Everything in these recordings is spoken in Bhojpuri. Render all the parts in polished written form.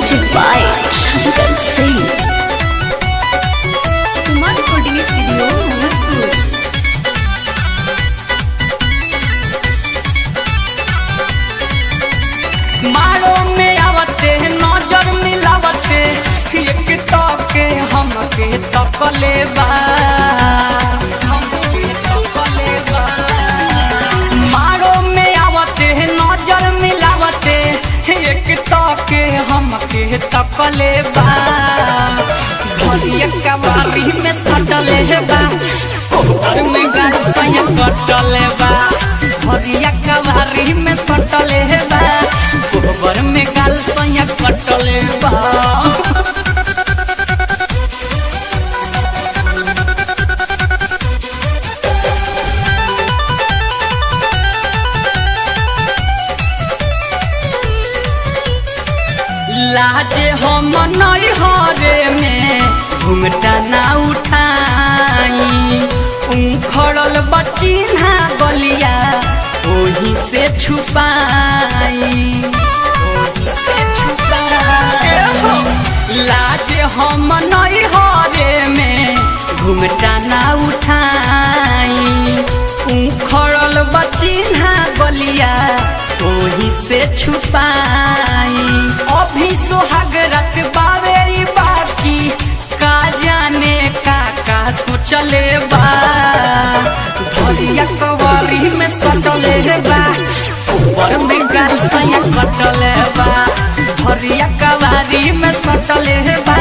Music by Shankar Singh. Kumar recording studio Mohammadpur. मारो में आवते नजर मिलावते एक तके हमके तकले बा मारो में आवते नजर मिलावते एक तके हमके तकले बा भरिया कवारी में सटले बा कोहर में गाल सया कटले बा भरिया कवारी में सटले बा कोहर में गाल सया कटले बा लाजे हम नई हरे में घुंघटा ना उठाई उखड़ल बचिन्हा बलिया ओही से छुपाई लाजे हम नई हरे में घुंघटा ना उठाई उखड़ल बचिन्हा बलिया ओही से छुपाई अभी सोहाग रत बावे बाकी का जाने का सोचले बा धरिया कवारी में सटले बा ऊपर में गाल सया कटले बा धरिया कवारी में सटले बा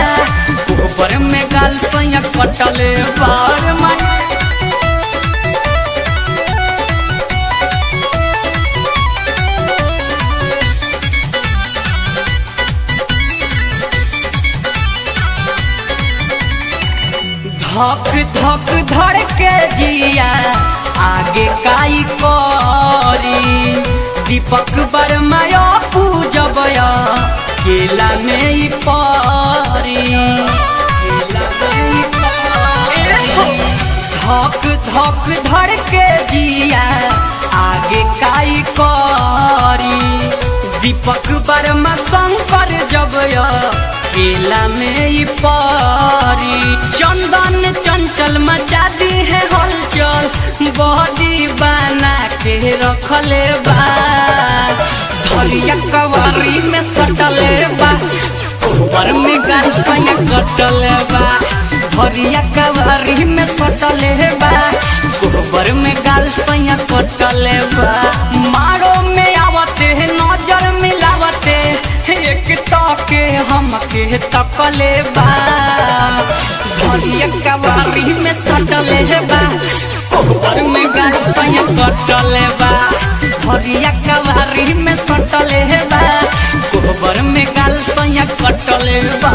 ऊपर में गाल सया कटले बा धक धक धड़ के जिया आगे काई करी दीपक वर्मा पूजबया केला में ही परी धक धक धड़ के जिया आगे काई करी दीपक वर्मा शंकर जबया केला में ही परी चंदन चंचल मचा दी है हलचल बॉडी बना के रखले बा धरिया कवारी में सटले बा ऊपर में गाल सया कटले बा धरिया कवारी में सटले बा ऊपर में गाल सया कटले बा मारो में आवते नजर मिलावते एक तके हमके तकले बा धरिया कवारी में सटले बा ऊपर में गाल सया कटले बा धरिया कवारी में सटले बा ऊपर में गाल सया कटले बा।